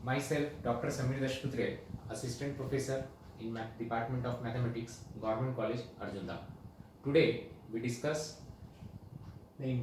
Myself, Dr. Samir Dashputre, Assistant Professor in Department of Mathematics, Government College, Arjunda. Today, we discuss the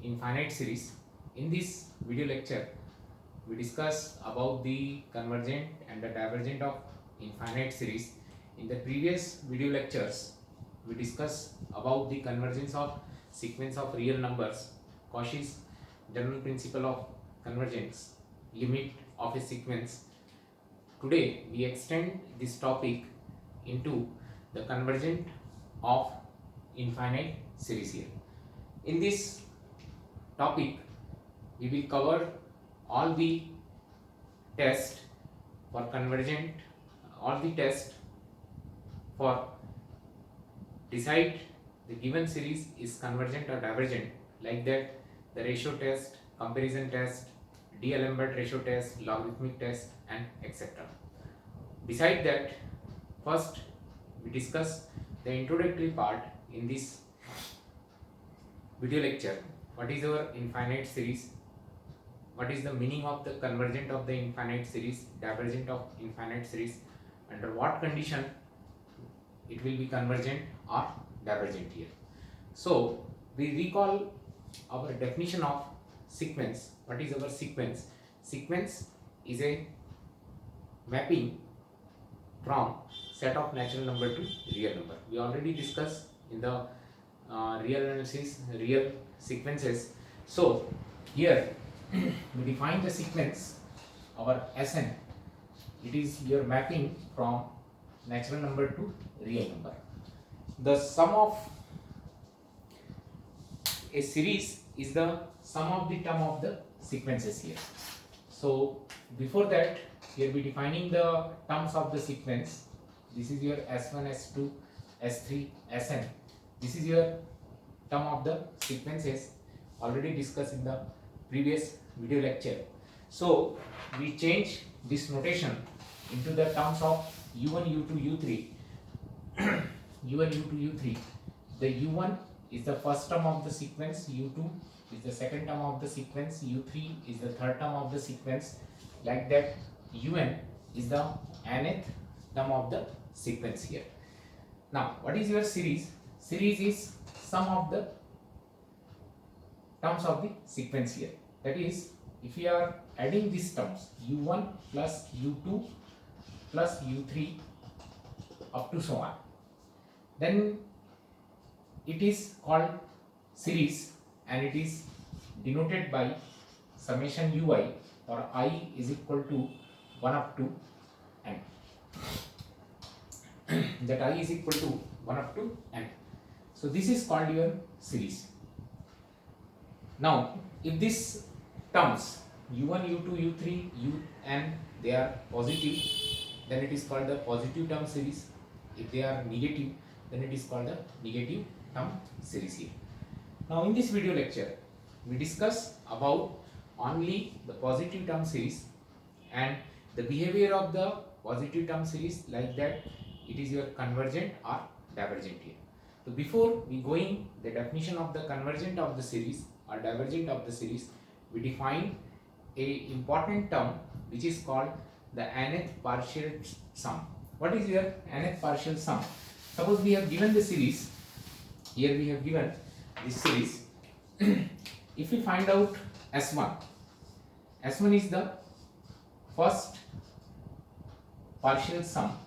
infinite series. In this video lecture, we discuss about the convergent and the divergent of infinite series. In the previous video lectures, we discussed about the convergence of sequence of real numbers, Cauchy's general principle of convergence, limit of a sequence. Today we extend this topic into the convergent of infinite series here. In this topic we will cover all the tests for convergent, all the tests for decide the given series is convergent or divergent, like that the ratio test, comparison test, D'Alembert ratio test, logarithmic test, and etc. Beside that, first we discuss the introductory part in this video lecture. What is our infinite series? What is the meaning of the convergent of the infinite series, divergent of infinite series? Under what condition it will be convergent or divergent here? So we recall our definition of sequence. What is our sequence? Sequence is a mapping from set of natural number to real number. We already discussed in the real analysis, real sequences. So here we define the sequence, our Sn. It is your mapping from natural number to real number. The sum of a series is the sum of the term of the sequences here. So before that, here we defining the terms of the sequence. This is your S1, S2, S3, Sn. This is your term of the sequences already discussed in the previous video lecture. So we change this notation into the terms of U1, U2, U3. U1, U2, U3. The U1 is the first term of the sequence, U2 is the second term of the sequence, U3 is the third term of the sequence, like that Un is the nth term of the sequence here. Now what is your series? Series is sum of the terms of the sequence here. That is, if we are adding these terms U1 plus U2 plus U3 up to so on, then it is called series and it is denoted by summation ui, or I is equal to 1 up to n. That I is equal to 1 up to n. So this is called your series. Now if these terms u1, u2, u3, un, they are positive, then it is called the positive term series. If they are negative, then it is called the negative term series here. Now in this video lecture we discuss about only the positive term series and the behavior of the positive term series, like that it is your convergent or divergent here. So before we going the definition of the convergent of the series or divergent of the series, we define a important term which is called the nth partial sum. What is your nth partial sum? Suppose we have given the series, here we have given this series. If we find out S1, S1 is the first partial sum,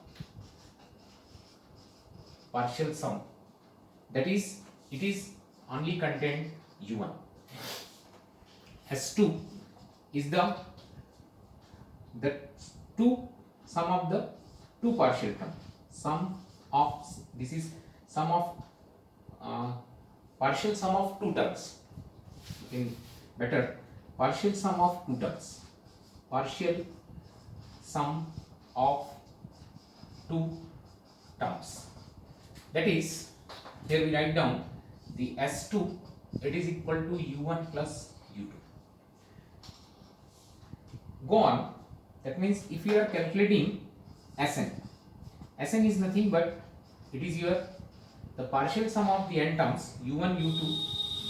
that is, it is only contained U1. S2 is the two sum of the two partial term, sum of, this is sum of partial sum of two terms. In better, partial sum of two terms, partial sum of two terms. That is, here we write down the S2, it is equal to U1 plus U2. Go on. That means if you are calculating Sn, Sn is nothing but it is your the partial sum of the n terms U1, U2,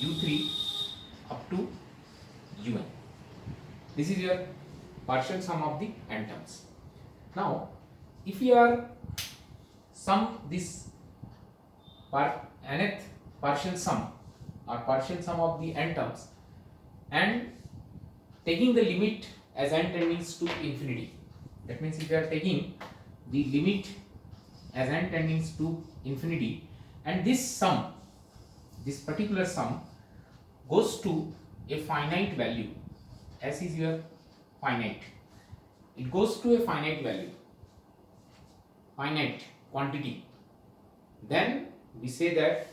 U3 up to Un. This is your partial sum of the n terms. Now if we are sum this nth partial sum or partial sum of the n terms and taking the limit as n tending to infinity, that means if we are taking the limit as n tending to infinity and this sum, this particular sum goes to a finite value, s is your finite, it goes to a finite value, finite quantity, then we say that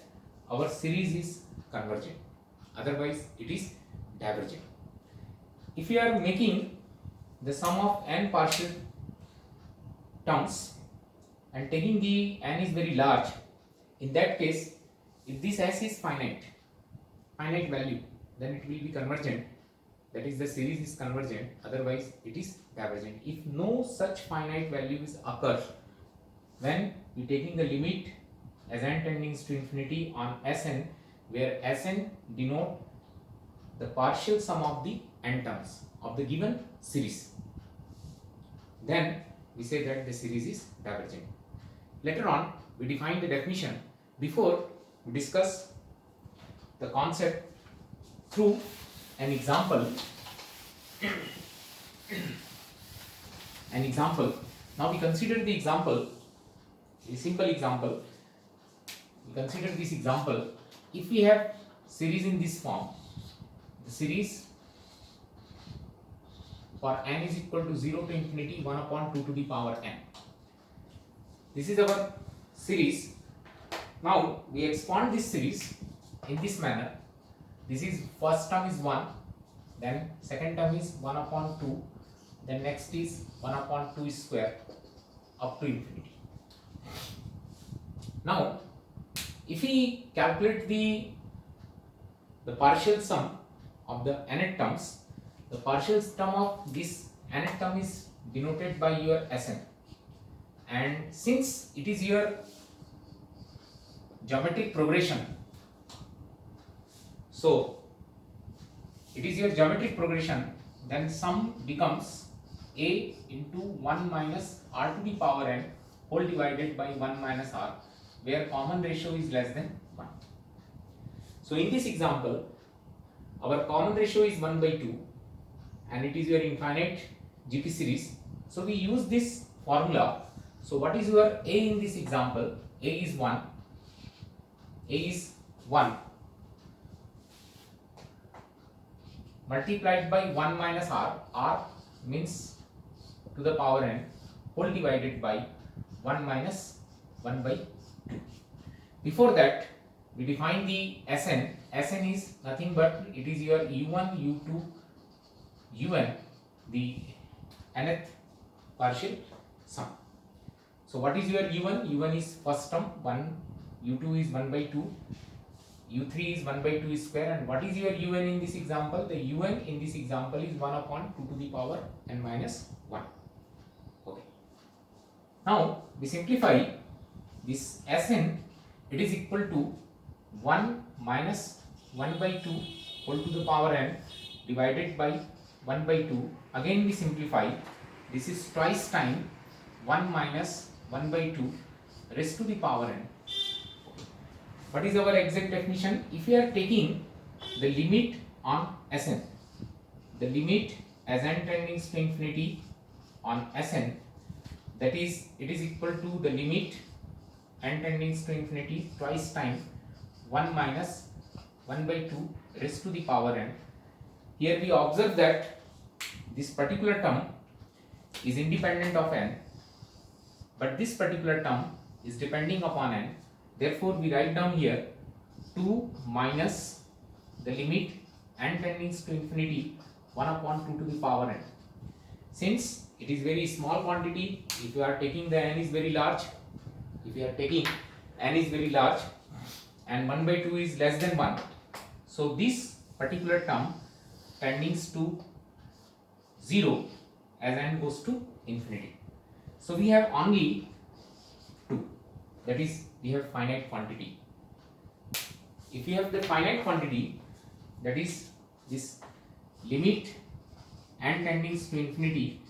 our series is convergent, otherwise it is divergent. If we are making the sum of n partial terms and taking the n is very large, in that case if this s is finite value, then it will be convergent, that is the series is convergent, otherwise it is divergent. If no such finite values occur when we taking the limit as n tending to infinity on Sn, where Sn denote the partial sum of the n terms of the given series, then we say that the series is divergent. Later on we define the definition. Before we discuss the concept through an example. Now we consider the example, a simple example. We consider this example. If we have series in this form, the series for n is equal to 0 to infinity 1 upon 2 to the power n. This is our series. Now we expand this series in this manner. This is first term is 1, then second term is 1 upon 2, then next is 1 upon 2 square up to infinity. Now if we calculate the partial sum of the nth terms, the partial sum of this nth term is denoted by your Sn, and since it is your geometric progression, so it is your geometric progression, then sum becomes a into 1 minus r to the power n whole divided by 1 minus r, where common ratio is less than 1. So in this example our common ratio is 1 by 2 and it is your infinite GP series. So we use this formula. So what is your a in this example? A is 1. A is 1 multiplied by 1 minus r. R means to the power n whole divided by 1 minus 1 by 2. Before that we define the Sn. Sn is nothing but it is your u1, u2, un, the nth partial sum. So what is your u1? u1 is first term 1, u2 is 1 by 2, u3 is 1 by 2 square, and what is your un in this example? The un in this example is 1 upon 2 to the power n minus 1. Okay. Now we simplify this Sn, it is equal to 1 minus 1 by 2 whole to the power n divided by 1 by 2. Again we simplify, this is twice time 1 minus 1 by 2 raised to the power n. What is our exact definition? If we are taking the limit on Sn, the limit as n tending to infinity on Sn, that is it is equal to the limit n tending to infinity twice time 1 minus 1 by 2 raised to the power n. Here we observe that this particular term is independent of n, but this particular term is depending upon n. Therefore we write down here 2 minus the limit n tending to infinity 1 upon 2 to the power n. Since it is very small quantity, if you are taking the n is very large, and 1 by 2 is less than 1, so this particular term tending to 0 as n goes to infinity. So we have only 2, that is we have finite quantity. If we have the finite quantity, that is this limit n tending to infinity,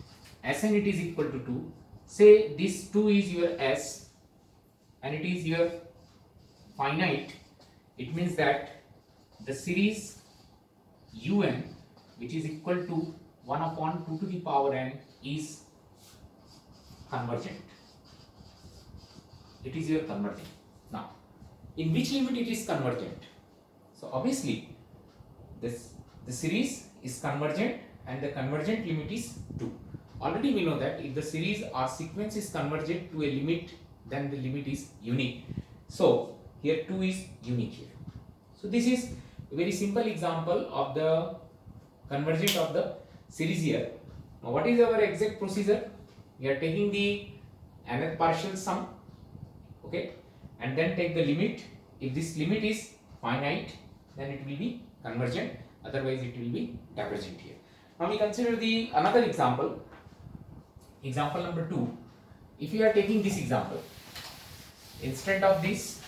Sn it is equal to 2. Say this 2 is your S and it is your finite. It means that the series Un, which is equal to 1 upon 2 to the power n, is convergent. It is your convergent. Now, in which limit it is convergent? So obviously, the series is convergent and the convergent limit is 2. Already we know that if the series or sequence is convergent to a limit, then the limit is unique. So here 2 is unique here. So this is a very simple example of the convergent of the series here. Now what is our exact procedure? We are taking the nth partial sum, okay, and then take the limit. If this limit is finite, then it will be convergent, otherwise it will be divergent here. Now we consider the another example, example number 2. If you are taking this example, instead of this,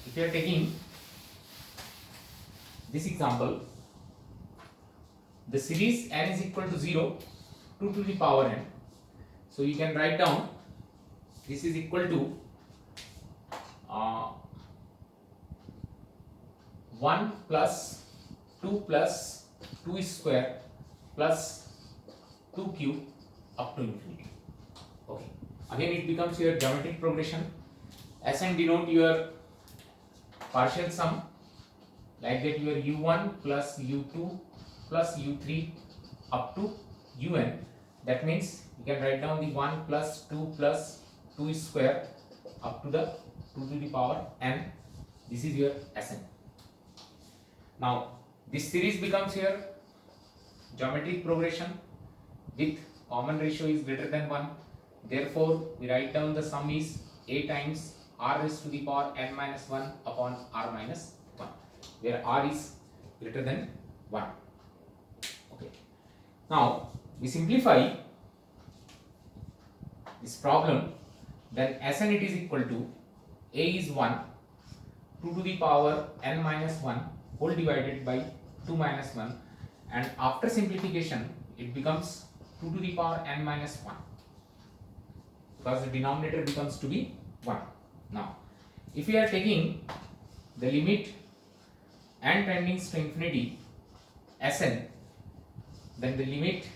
if you are taking this example, the series n is equal to 0, 2 to the power n. So you can write down this is equal to 1 plus 2 plus 2 square plus 2 cube up to infinity. Okay. Again it becomes your geometric progression. Sn denote your partial sum, like that your u1 plus u2 plus u3 up to un. That means you can write down the 1 plus 2 plus 2 square up to the 2 to the power n. This is your Sn. Now this series becomes your geometric progression with common ratio is greater than 1. Therefore we write down the sum is a times r raised to the power n minus 1 upon r minus 1, where r is greater than 1. Okay. Now we simplify this problem, then Sn it is equal to a is 1, 2 to the power n minus 1 whole divided by 2 minus 1, and after simplification it becomes 2 to the power n minus 1, because the denominator becomes to be 1. Now if we are taking the limit n tending to infinity Sn, then the limit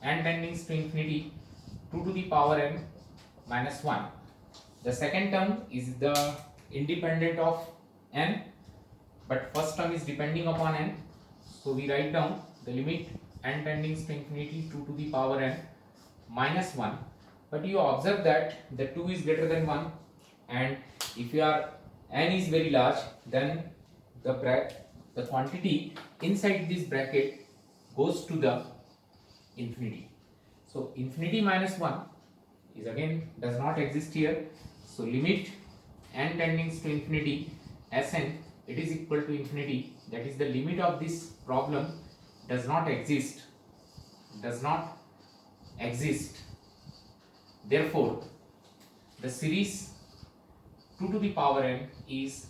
n tending to infinity 2 to the power n minus 1. The second term is the independent of n, but first term is depending upon n. So we write down the limit n tending to infinity 2 to the power n minus 1. But you observe that the 2 is greater than 1, and if your n is very large, then the quantity inside this bracket goes to the infinity. So infinity minus 1 is again does not exist here. So limit n tending to infinity Sn it is equal to infinity, that is the limit of this problem does not exist. Therefore the series 2 to the power n is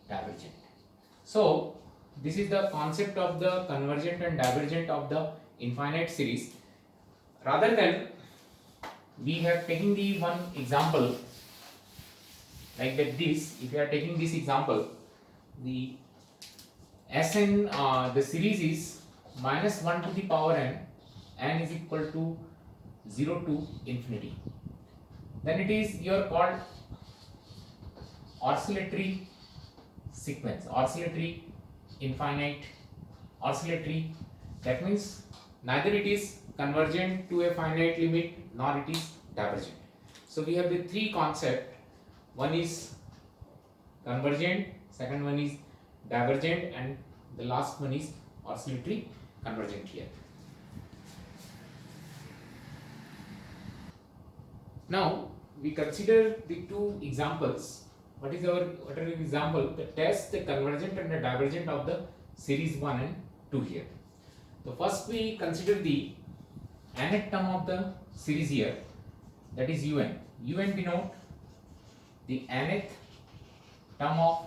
divergent. So this is the concept of the convergent and divergent of the infinite series. Rather than we have taken the one example like that, this if we are taking this example, the Sn the series is minus 1 to the power n is equal to 0 to infinity, then it is your called oscillatory sequence, oscillatory infinite, oscillatory. That means neither it is convergent to a finite limit nor it is divergent. So we have the three concepts. One is convergent, second one is divergent, and the last one is oscillatory convergent here. Now we consider the two examples. What are the example that test the convergent and the divergent of the series 1 and 2 here. So first we consider the nth term of the series here, that is un. Un denote the nth term of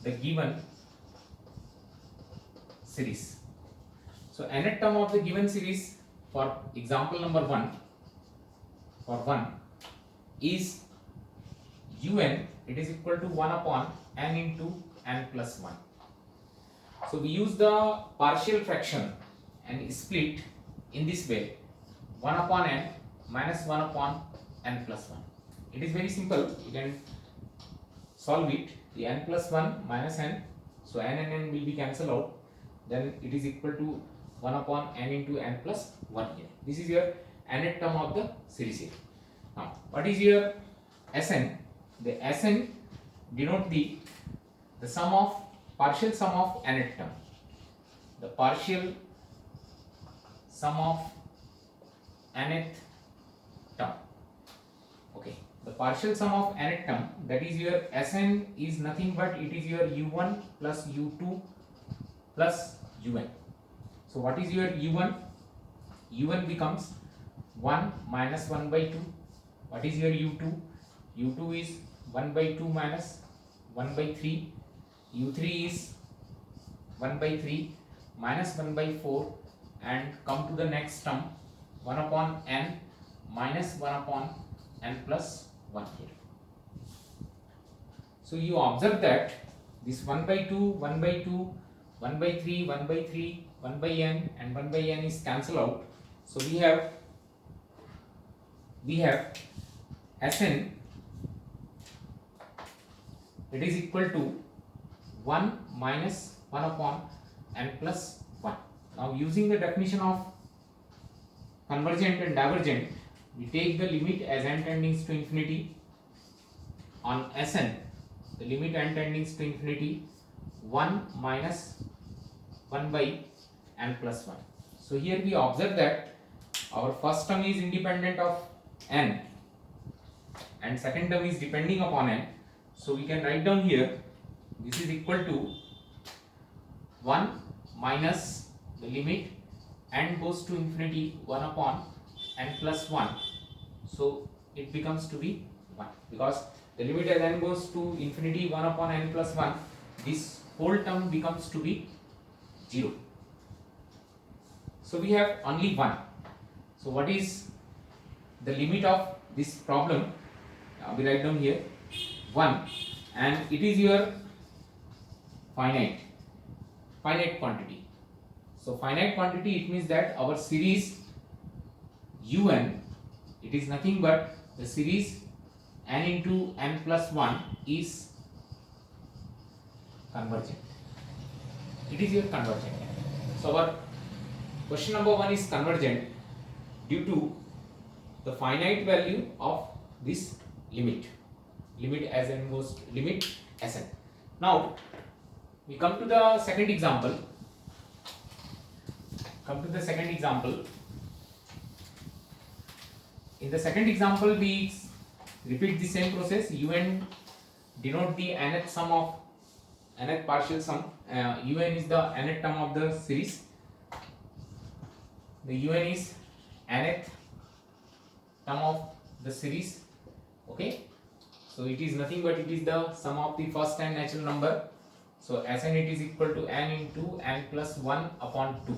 the given series. So nth term of the given series for example number 1 for 1 is un, it is equal to 1 upon n into n plus 1. So we use the partial fraction and split in this way, 1 upon n minus 1 upon n plus 1. It is very simple, you can solve it. The n plus 1 minus n, so n and n will be cancelled out, then it is equal to 1 upon n into n plus 1 here. This is your nth term of the series here. Now what is your Sn? The Sn denote the sum of partial sum of nth term. The partial sum of nth term. Okay, the partial sum of nth term, that is your Sn is nothing but it is your u1 plus u2 plus un. So what is your u1? u1 becomes 1 minus 1 by 2. What is your u2? u2 is 1 by 2 minus 1 by 3. u3 is 1 by 3 minus 1 by 4, and come to the next term, 1 upon n minus 1 upon n plus 1 here. So you observe that this 1 by 2, 1 by 2, 1 by 3, 1 by 3, 1 by n and 1 by n is cancelled out. So we have Sn, it is equal to 1 minus 1 upon n plus 1. Now using the definition of convergent and divergent, we take the limit as n tending to infinity on Sn, the limit n tending to infinity 1 minus 1 by n plus 1. So here we observe that our first term is independent of n and second term is depending upon n. So we can write down here, this is equal to 1 minus the limit n goes to infinity 1 upon n plus 1. So it becomes to be 1, because the limit as n goes to infinity 1 upon n plus 1, this whole term becomes to be 0. So we have only 1. So what is the limit of this problem? We write down here 1, and it is your finite quantity. So finite quantity, it means that our series un, it is nothing but the series n into n plus 1 is convergent. It is your convergent. So our question number 1 is convergent due to the finite value of this limit as n goes to limit Sn. Now we come to the second example. In the second example, we repeat the same process. Un denote the nth sum of nth partial sum. Un is the nth term of the series. The un is nth term of the series. Okay, so it is nothing but it is the sum of the first n natural number. So Sn, it is equal to n into n plus 1 upon 2,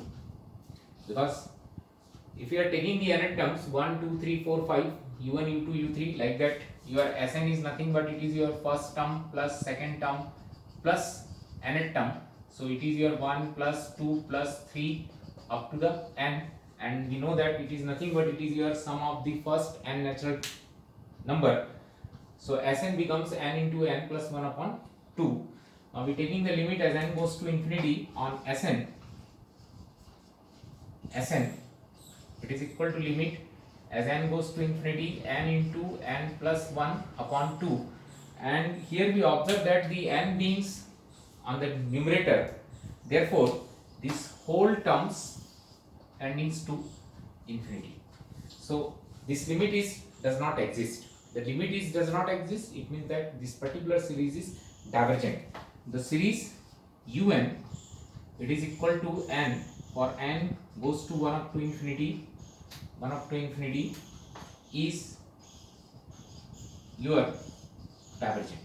because if you are taking the nth terms 1, 2, 3, 4, 5, u1, u2, u3, like that, your Sn is nothing but it is your first term plus second term plus nth term. So it is your 1 plus 2 plus 3 up to the n, and we know that it is nothing but it is your sum of the first n natural number. So Sn becomes n into n plus 1 upon 2. Now we taking the limit as n goes to infinity on Sn, it is equal to limit as n goes to infinity n into n plus 1 upon 2, and here we observe that the n beings on the numerator, therefore this whole terms tending to infinity. So this limit does not exist. The limit does not exist, it means that this particular series is divergent. The series un, it is equal to n for n goes to 1 up to infinity is your divergent.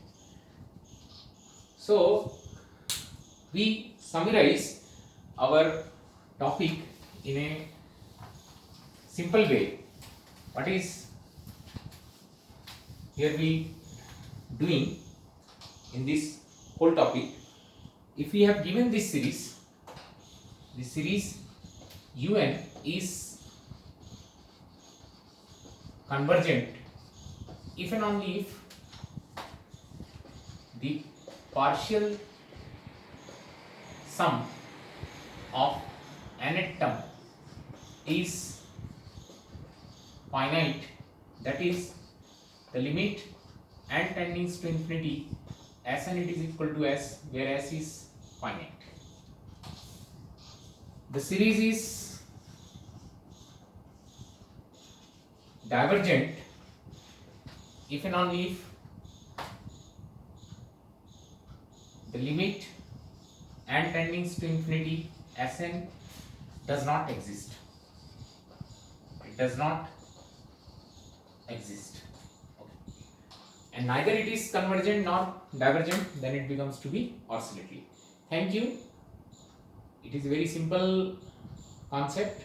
So we summarize our topic in a simple way. What is here we doing in this whole topic? If we have given this series un is convergent if and only if the partial sum of nth term is finite, that is the limit n tending to infinity as n it is equal to s, where s is finite. The series is divergent if and only if the limit n tending to infinity Sn does not exist. It does not exist. Okay. And neither it is convergent nor divergent, then it becomes to be oscillatory. Thank you. It is a very simple concept.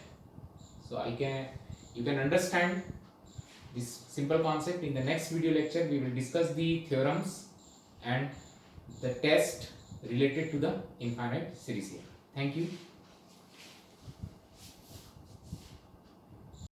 So you can understand this simple concept. In the next video lecture, we will discuss the theorems and the test related to the infinite series here. Thank you.